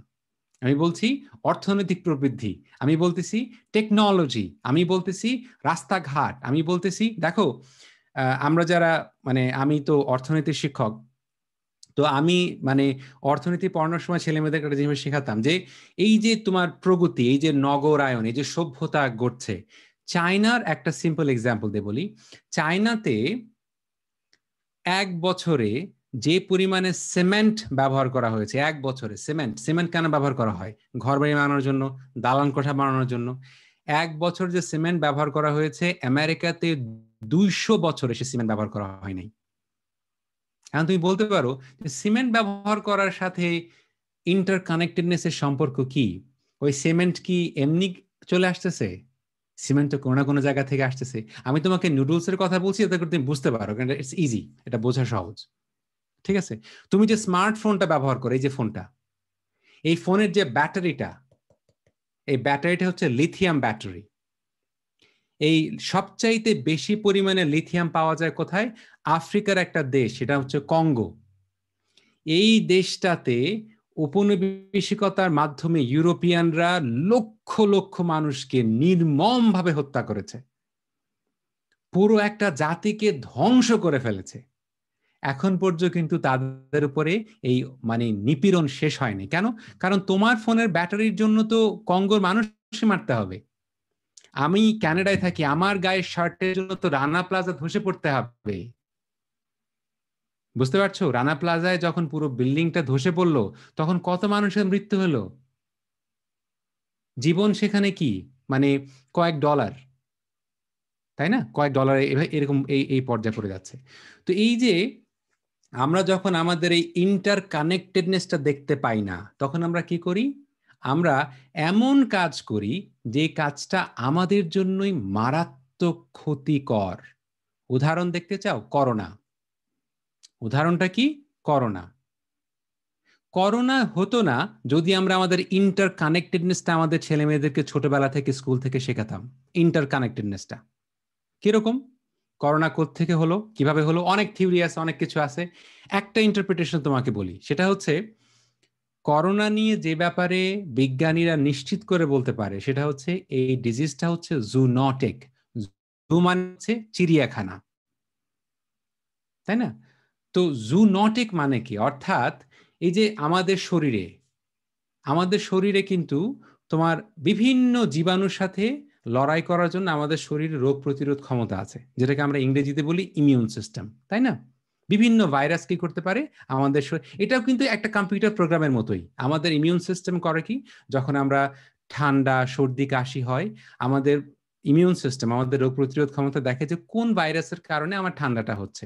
আমি বলছি অর্থনৈতিক প্রবৃদ্ধি, আমি বলতেছি টেকনোলজি, আমি বলতেছি রাস্তাঘাট, আমি বলতেছি দেখো আমরা যারা মানে আমি তো অর্থনীতির শিক্ষক, তো আমি মানে অর্থনীতি পড়ানোর সময় ছেলে মেয়েদের কাছে যেভাবে শেখাতাম যে এই যে তোমার প্রগতি, এই যে নগরায়ন, এই যে সভ্যতা গড়ছে, চায়নার একটা সিম্পল এক্সাম্পল দিয়ে বলি। চায়নাতে এক বছরে যে পরিমাণে সিমেন্ট ব্যবহার করা হয়েছে, এক বছরে সিমেন্ট কেন ব্যবহার করা হয়? ঘর বাড়ি বানানোর জন্য, দালান কোঠা বানানোর জন্য। এক বছর যে সিমেন্ট ব্যবহার করা হয়েছে, আমেরিকাতে 200 বছরে সে সিমেন্ট ব্যবহার করা হয় নাই। এখন তুমি বলতে পারো যে সিমেন্ট ব্যবহার করার সাথে ইন্টারকানেক্টেডনেস এর সম্পর্ক কি? ওই সিমেন্ট কি এমনি চলে আসতেছে? সিমেন্ট তো কোনো না কোনো জায়গা থেকে আসতেছে। আমি তোমাকে নুডলস এর কথা বলছি যাতে করে তুমি বুঝতে পারো, কারণ ইটস ইজি, এটা বোঝা সহজ, ঠিক আছে? তুমি যে স্মার্টফোনটা ব্যবহার করো, এই যে ফোনটা, এই ফোনের যে ব্যাটারিটা, এই ব্যাটারিটা হচ্ছে লিথিয়াম ব্যাটারি। এই সবচাইতে বেশি পরিমাণে লিথিয়াম পাওয়া যায় কোথায়? আফ্রিকার একটা দেশ, সেটা হচ্ছে কঙ্গো। এই দেশটাতে উপনিবেশিকতার মাধ্যমে ইউরোপিয়ানরা লক্ষ লক্ষ মানুষকে নির্মমভাবে হত্যা করেছে, পুরো একটা জাতিকে ধ্বংস করে ফেলেছে। এখন পর্যন্ত কিন্তু তাদের উপরে এই মানে নিপীড়ন শেষ হয়নি। কেন? কারণ তোমার ফোনের ব্যাটারির জন্য তো কঙ্গোর মানুষ মারতে হবে। আমি কানাডায় থাকি, আমার গায়ের শার্টের জন্য তো রানা প্লাজা ধসে পড়তে হবে। বুঝতে পারছো? রানা প্লাজায় যখন পুরো বিল্ডিংটা ধসে পড়লো, তখন কত মানুষের মৃত্যু হলো। জীবন সেখানে কি মানে কয়েক ডলার, তাই না? কয়েক ডলার এরকম এই পর্যায়ে পড়ে যাচ্ছে। তো এই যে আমরা যখন আমাদের এই ইন্টার কানেক্টেডনেসটা দেখতে পাই না, তখন আমরা কি করি? আমরা এমন কাজ করি যে কাজটা আমাদের জন্যই মারাত্মক ক্ষতিকর। উদাহরণ দেখতে চাও? করোনা। উদাহরণটা কি? করোনা। করোনা হতো না যদি আমরা আমাদের ইন্টার কানেক্টেডনেসটা আমাদের ছেলে মেয়েদেরকে ছোটবেলা থেকে স্কুল থেকে শেখাতাম। ইন্টার কানেক্টেডনেসটা কিরকম? করোনা কোত্থেকে হলো, কিভাবে হলো, অনেক থিওরি আছে, অনেক কিছু আছে। একটা ইন্টারপ্রিটেশন তোমাকে বলি, সেটা হচ্ছে করোনা নিয়ে যে ব্যাপারে বিজ্ঞানীরা নিশ্চিত করে বলতে পারে, সেটা হচ্ছে এই ডিজিজটা হচ্ছে জুনোটিক। জু মানে হচ্ছে চিড়িয়াখানা, তাই না? তো জুনোটিক মানে কি? অর্থাৎ এই যে আমাদের শরীরে কিন্তু তোমার বিভিন্ন জীবাণুর সাথে লড়াই করার জন্য আমাদের শরীরে রোগ প্রতিরোধ ক্ষমতা আছে, যেটাকে আমরা ইংরেজিতে বলি ইমিউন সিস্টেম, তাই না? বিভিন্ন ভাইরাস কি করতে পারে আমাদের এটাও কিন্তু একটা কম্পিউটার প্রোগ্রামের মতোই। আমাদের ইমিউন সিস্টেম করে কি, যখন আমরা ঠান্ডা সর্দি কাশি হয়, আমাদের ইমিউন সিস্টেম, আমাদের রোগ প্রতিরোধ ক্ষমতা দেখে যে কোন ভাইরাসের কারণে আমার ঠান্ডাটা হচ্ছে।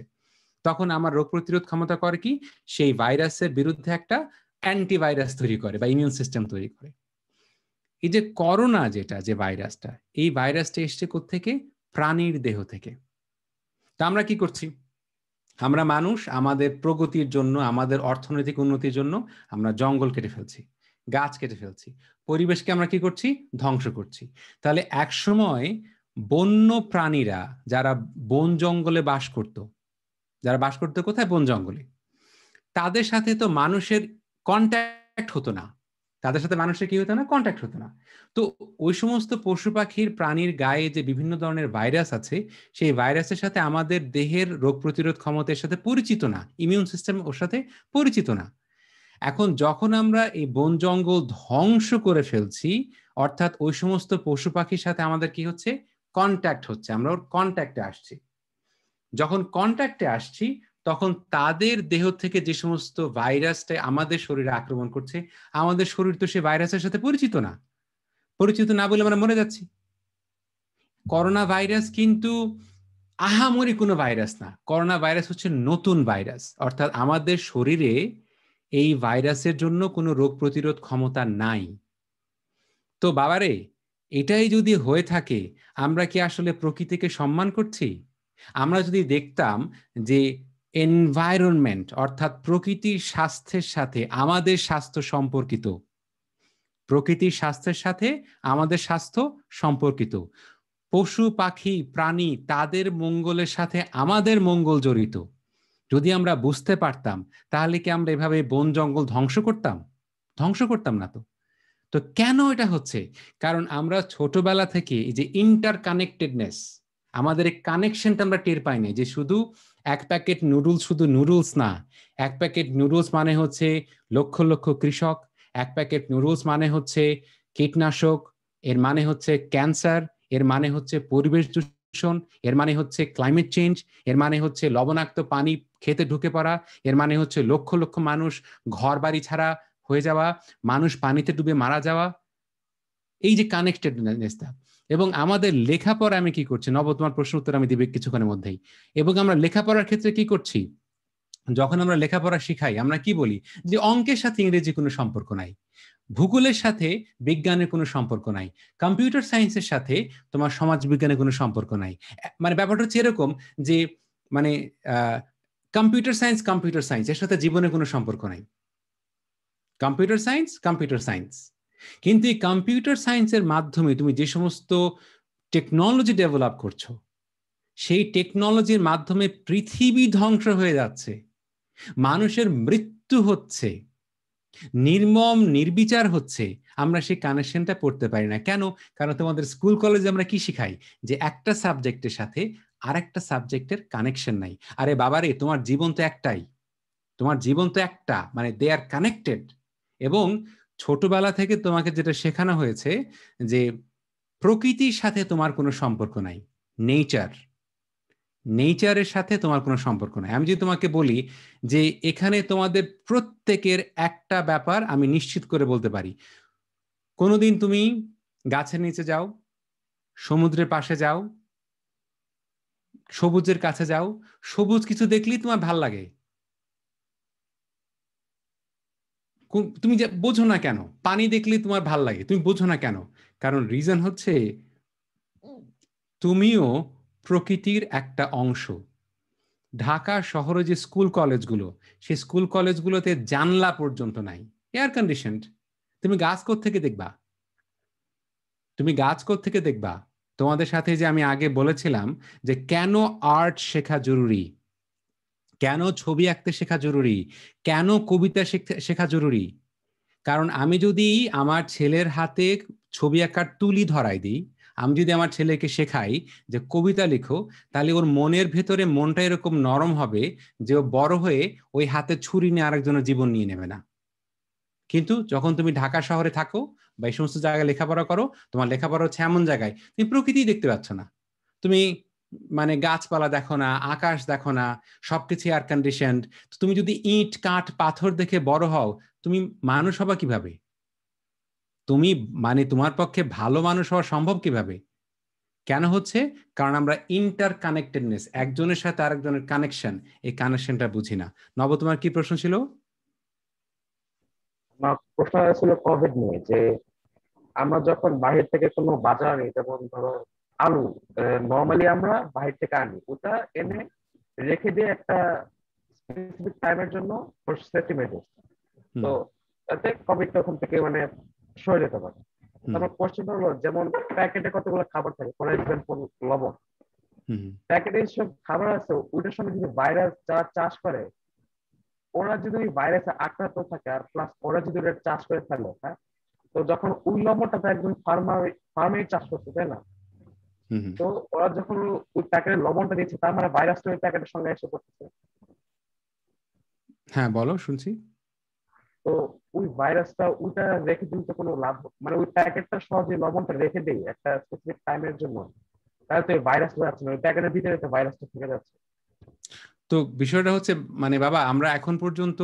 তখন আমার রোগ প্রতিরোধ ক্ষমতা করে কি, সেই ভাইরাসের বিরুদ্ধে একটা অ্যান্টিভাইরাস তৈরি করে বা ইমিউন সিস্টেম তৈরি করে। এই যে করোনা যেটা, যে ভাইরাসটা, এই ভাইরাসটা এসছে কোত্থেকে? প্রাণীর দেহ থেকে। তা আমরা কি করছি? আমরা মানুষ আমাদের প্রগতির জন্য, আমাদের অর্থনৈতিক উন্নতির জন্য আমরা জঙ্গল কেটে ফেলছি, গাছ কেটে ফেলছি, পরিবেশকে আমরা কি করছি? ধ্বংস করছি। তাহলে এক সময় বন্য প্রাণীরা যারা বন জঙ্গলে বাস করত, কোথায়? বন জঙ্গলে, তাদের সাথে তো মানুষের কন্ট্যাক্ট হতো না, তাদের সাথে মানুষের কি হতো না? কন্ট্যাক্ট হতো না। তো ওই সমস্ত পশু পাখির প্রাণীর গায়ে যে বিভিন্ন ধরনের ভাইরাস আছে, সেই ভাইরাসের সাথে আমাদের দেহের রোগ প্রতিরোধ ক্ষমতার সাথে পরিচিত না, ইমিউন সিস্টেম ওর সাথে পরিচিত না। এখন যখন আমরা এই বন জঙ্গল ধ্বংস করে ফেলছি, অর্থাৎ ওই সমস্ত পশু পাখির সাথে আমাদের কি হচ্ছে? কন্ট্যাক্ট হচ্ছে, আমরা ওর কন্ট্যাক্টে আসছি। যখন কন্ট্যাক্টে আসছি, তখন তাদের দেহ থেকে যে সমস্ত ভাইরাসটা আমাদের শরীরে আক্রমণ করছে, আমাদের শরীর তো সে ভাইরাসের সাথে পরিচিত না বলে আমরা মরে যাচ্ছি। করোনা ভাইরাস কিন্তু আহামরি কোনো ভাইরাস না। করোনা ভাইরাস হচ্ছে নতুন ভাইরাস, অর্থাৎ আমাদের শরীরে এই ভাইরাসের জন্য কোনো রোগ প্রতিরোধ ক্ষমতা নাই। তো বাবারে, এটাই যদি হয়ে থাকে, আমরা কি আসলে প্রকৃতিকে সম্মান করছি? আমরা যদি দেখতাম যে এনভায়রনমেন্ট অর্থাৎ প্রকৃতির স্বাস্থ্যের সাথে আমাদের স্বাস্থ্য সম্পর্কিত, প্রকৃতির স্বাস্থ্যের সাথে আমাদের স্বাস্থ্য সম্পর্কিত, পশু পাখি প্রাণী তাদের মঙ্গলের সাথে আমাদের মঙ্গল জড়িত, যদি আমরা বুঝতে পারতাম, তাহলে কি আমরা এভাবে বন জঙ্গল ধ্বংস করতাম? ধ্বংস করতাম না তো। তো কেন এটা হচ্ছে? কারণ আমরা ছোটবেলা থেকে এই যে ইন্টারকানেক্টেডনেস, আমাদের এই কানেকশনটা আমরা টের পাই না, যে শুধু এক প্যাকেট নুডলস শুধু নুডলস না, এক প্যাকেট নুডলস মানে হচ্ছে লক্ষ লক্ষ কৃষক, এক প্যাকেট নুডলস মানে হচ্ছে কীটনাশক, এর মানে হচ্ছে ক্যান্সার, এর মানে হচ্ছে পরিবেশ দূষণ, এর মানে হচ্ছে ক্লাইমেট চেঞ্জ, এর মানে হচ্ছে লবণাক্ত পানি খেতে ঢুকে পড়া, এর মানে হচ্ছে লক্ষ লক্ষ মানুষ ঘর বাড়ি ছাড়া হয়ে যাওয়া, মানুষ পানিতে ডুবে মারা যাওয়া। এই যে কানেক্টেডনেসটা। এবং আমাদের লেখাপড়া আমি কি করছি, নব তোমার প্রশ্ন উত্তর আমি দিবে কিছুক্ষণের মধ্যেই। এবং আমরা লেখাপড়ার ক্ষেত্রে কি করছি, যখন আমরা লেখাপড়া শিখাই আমরা কি বলি, যে অঙ্কের সাথে ইংরেজি কোনো সম্পর্ক নাই, ভূগোলের সাথে বিজ্ঞানের কোনো সম্পর্ক নাই, কম্পিউটার সায়েন্সের সাথে তোমার সমাজ বিজ্ঞানের কোনো সম্পর্ক নাই। মানে ব্যাপারটা হচ্ছে এরকম যে মানে কম্পিউটার সায়েন্স এর সাথে জীবনের কোনো সম্পর্ক নাই। কম্পিউটার সায়েন্স, কিন্তু এই কম্পিউটার সায়েন্সের মাধ্যমে তুমি যে সমস্ত টেকনোলজি ডেভেলপ করছো, সেই টেকনোলজির মাধ্যমে পৃথিবী ধ্বংস হয়ে যাচ্ছে, মানুষের মৃত্যু হচ্ছে, নির্মম নির্বিচার হচ্ছে, আমরা সেই কানেকশনটা পড়তে পারি না। কেন? কারণ তোমাদের স্কুল কলেজে আমরা কি শিখাই, যে একটা সাবজেক্টের সাথে আরেকটা সাবজেক্টের কানেকশন নাই। আরে বাবারে, তোমার জীবন তো একটাই, তোমার জীবন তো একটা, মানে দে আর কানেক্টেড। এবং ছোটবেলা থেকে তোমাকে যেটা শেখানো হয়েছে যে প্রকৃতির সাথে তোমার কোনো সম্পর্ক নাই, নেচারের সাথে তোমার কোনো সম্পর্ক নাই। আমি যদি তোমাকে বলি যে এখানে তোমাদের প্রত্যেকের একটা ব্যাপার আমি নিশ্চিত করে বলতে পারি, কোনোদিন তুমি গাছের নিচে যাও, সমুদ্রের পাশে যাও, সবুজের কাছে যাও, সবুজ কিছু দেখলেই তোমার ভাল লাগে, তুমি যে বোঝো না কেন, পানি দেখলে তোমার ভাল লাগে, তুমি বোঝো না কেন? কারণ রিজন হচ্ছে তুমিও প্রকৃতির একটা অংশ। ঢাকা শহরে যে স্কুল কলেজগুলো, সেই স্কুল কলেজগুলোতে জানলা পর্যন্ত নাই, এয়ার কন্ডিশনড। তুমি গাছ কোত্থেকে দেখবা? তুমি গাছ কোত্থেকে দেখবা? তোমাদের সাথে যে আমি আগে বলেছিলাম যে কেন আর্ট শেখা জরুরি, কেন ছবি আঁকতে শেখা জরুরি, কেন কবিতা শেখা জরুরি। কারণ আমি যদি আমার ছেলের হাতে ছবি আঁকার তুলি ধরাই দিই, আমি যদি আমার ছেলেকে শেখাই যে কবিতা লিখো, তাহলে ওর মনের ভেতরে মনটা এরকম নরম হবে যে ও বড় হয়ে ওই হাতে ছুরি নিয়ে আরেকজনের জীবন নিয়ে নেবে না। কিন্তু যখন তুমি ঢাকা শহরে থাকো বা এই সমস্ত জায়গায় লেখাপড়া করো, তোমার লেখাপড়া হচ্ছে এমন জায়গায় তুমি প্রকৃতি দেখতে পাচ্ছ না, তুমি মানে গাছপালা দেখো না, আকাশ দেখো না, সবকিছু এয়ার কন্ডিশনড। তুমি যদি ইট কাঠ পাথর দেখে বড় হও, তুমি মানুষ হবা কিভাবে? তুমি মানে তোমার পক্ষে ভালো মানুষ হওয়া সম্ভব কিভাবে? কেন হচ্ছে? কারণ আমরা ইন্টার কানেক্টেডনেস, একজনের সাথে আরেকজনের কানেকশন, এই কানেকশনটা বুঝি না। নব, তোমার কি প্রশ্ন ছিল? আমার প্রশ্ন ছিল কোভিড নিয়ে, যে আমরা যখন বাহির থেকে কোনো বাজার আনি, যেমন ধরো আলু, নর্মালি আমরা বাহির থেকে আনি, ওটা এনে রেখে দিয়ে একটা স্পেসিফিক টাইমের জন্য সেফটি মেজার্স, তো তাতে কোভিডটা ওখান থেকে মানে সরে যেতে পারে। আমার কোশ্চেন হলো, যেমন প্যাকেটে কতগুলো খাবার থাকে, ফর এক্সাম্পল লবণ, প্যাকেটে সব খাবার আছে, ওইটার সঙ্গে যদি ভাইরাস যারা চাষ করে, ওরা যদি ওই ভাইরাসে আক্রান্ত থাকে, আর প্লাস ওরা যদি ওটা চাষ করে ফেলে, হ্যাঁ, তো যখন ওই লবণটা তো একজন ফার্মেই চাষ করছে, তাই না? তো ওরা যখন ওই প্যাকেটের লবণটা দিচ্ছে, তার মানে ভাইরাসটা ওই প্যাকেটের সঙ্গে এসে পড়তেছে। হ্যাঁ বলো, শুনছি। তো ওই ভাইরাসটা ওইটা রেখে দিতে কোনো লাভ, মানে ওই প্যাকেটটা সহজে লবণটা রেখে দেয় একটা স্পেসিফিক টাইমের জন্য, তাহলে তো ভাইরাস যাচ্ছে না, ওই প্যাকেটের ভিতরে তো ভাইরাসটা থেকে যাচ্ছে। তো বিষয়টা হচ্ছে মানে বাবা, আমরা এখন পর্যন্ত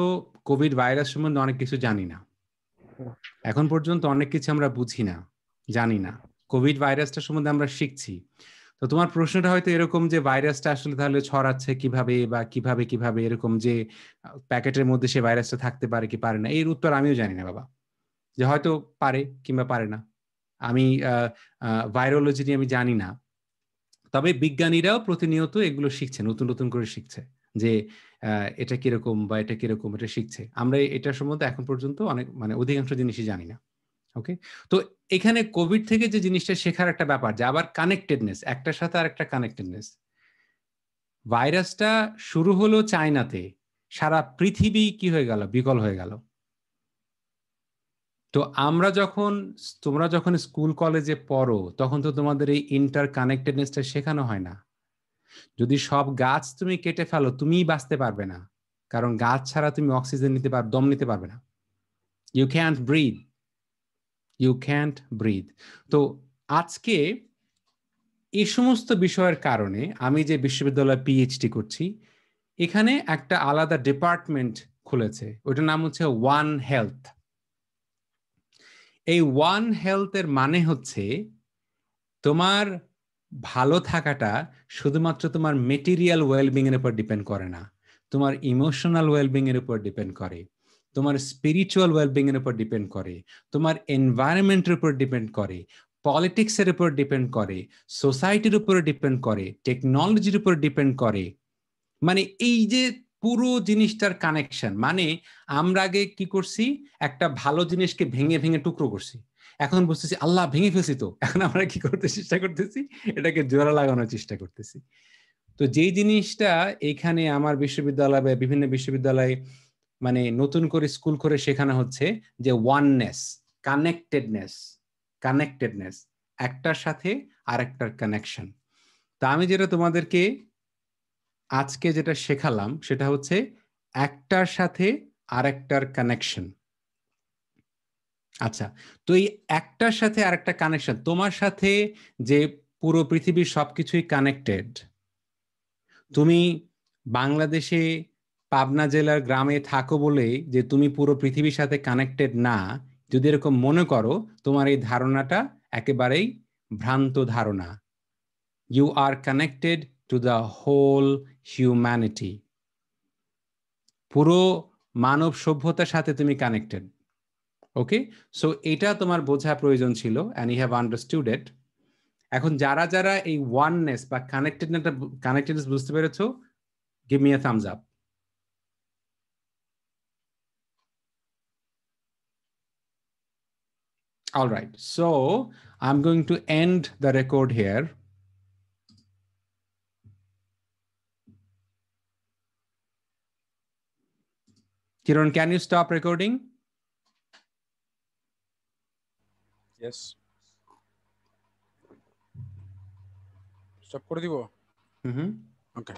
কোভিড ভাইরাস সম্বন্ধে অনেক কিছু জানি না, এখন পর্যন্ত অনেক কিছু আমরা বুঝি না, জানি না। কোভিড ভাইরাসটা সম্বন্ধে আমরা শিখছি। তো তোমার প্রশ্নটা হয়তো এরকম যে ভাইরাসটা আসলে তাহলে ছড়াচ্ছে কিভাবে, বা কিভাবে এরকম যে প্যাকেটের মধ্যে সে ভাইরাসটা থাকতে পারে কি পারে না, এর উত্তর আমিও জানি না বাবা। যে হয়তো পারে কিংবা পারে না, আমি ভাইরোলজি নিয়ে আমি জানি না, তবে বিজ্ঞানীরাও প্রতিনিয়ত এগুলো শিখছে, নতুন নতুন করে শিখছে যে এটা কিরকম বা এটা কিরকম, এটা শিখছে। আমরা এটা সম্বন্ধে এখন পর্যন্ত অনেক মানে অধিকাংশ জিনিসই জানি না। ওকে, তো এখানে কোভিড থেকে যে জিনিসটা শেখার একটা ব্যাপার, যে আবার কানেক্টেডনেস, একটার সাথে আর একটা কানেক্টেডনেস। ভাইরাসটা শুরু হলো চায়নাতে, সারা পৃথিবী কি হয়ে গেল, বিকল হয়ে গেল। তো তোমরা যখন স্কুল কলেজে পড়ো তখন তো তোমাদের এই ইন্টার কানেক্টেডনেসটা শেখানো হয় না। যদি সব গাছ তুমি কেটে ফেলো, তুমিই বাঁচতে পারবে না, কারণ গাছ ছাড়া তুমি অক্সিজেন দম নিতে পারবে না। You can't breathe, you can't breathe. তো আজকে এই সমস্ত বিষয়ের কারণে আমি যে বিশ্ববিদ্যালয়ে পিএইচডি করছি, এখানে একটা আলাদা ডিপার্টমেন্ট খুলেছে, ওটার নাম হচ্ছে ওয়ান হেলথ। এই ওয়ান হেলথের মানে হচ্ছে তোমার ভালো থাকাটা শুধুমাত্র তোমার মেটেরিয়াল ওয়েলবিং এর উপর ডিপেন্ড করে না, তোমার ইমোশনাল ওয়েলবিং এর উপর ডিপেন্ড করে, তোমার স্পিরিচুয়াল ওয়েলবিং এর উপর ডিপেন্ড করে, তোমার এনভায়রনমেন্টের উপর ডিপেন্ড করে, পলিটিক্সের উপর ডিপেন্ড করে, সোসাইটির উপর ডিপেন্ড করে, টেকনোলজির উপর ডিপেন্ড করে। মানে এই যে পুরো জিনিসটার কানেকশন, মানে আমরা আগে কি করছি, একটা ভালো জিনিসকে ভেঙে ভেঙে টুকরো করছি, এখন বুঝতেছি আল্লাহ ভেঙে ফেলছি, তো এখন আমরা কি করতে চেষ্টা করতেছি, এটাকে জোড়া লাগানোর চেষ্টা করতেছি। তো যেই জিনিসটা এখানে আমার বিশ্ববিদ্যালয় বা বিভিন্ন বিশ্ববিদ্যালয়ে মানে নতুন করে স্কুল করে শেখানো হচ্ছে, যে ওয়াননেস, কানেক্টেডনেস, কানেক্টেডনেস, একটার সাথে আরেকটার কানেকশন। তা আমি যেটা তোমাদেরকে আজকে যেটা শেখালাম সেটা হচ্ছে একটার সাথে আরেকটার কানেকশন। আচ্ছা, তো এই একটার সাথে আরেকটা কানেকশন, তোমার সাথে যে পুরো পৃথিবীর সবকিছুই কানেক্টেড। তুমি বাংলাদেশে পাবনা জেলার গ্রামে থাকো বলে যে তুমি পুরো পৃথিবীর সাথে কানেক্টেড না, যদি এরকম মনে করো, তোমার এই ধারণাটা একেবারেই ভ্রান্ত ধারণা। You are connected to the whole humanity. পুরো মানব সভ্যতার সাথে তুমি কানেক্টেড। ওকে, সো এটা তোমার বোঝা প্রয়োজন ছিল, and you have understood it. এখন যারা যারা এই ওয়াননেস বা কানেক্টেডনেস বুঝতে পেরেছো, give me a thumbs up. All right, so I'm going to end the record here. Kiran, can you stop recording? Yes. Stop করে দিব? Mm-hmm. Okay.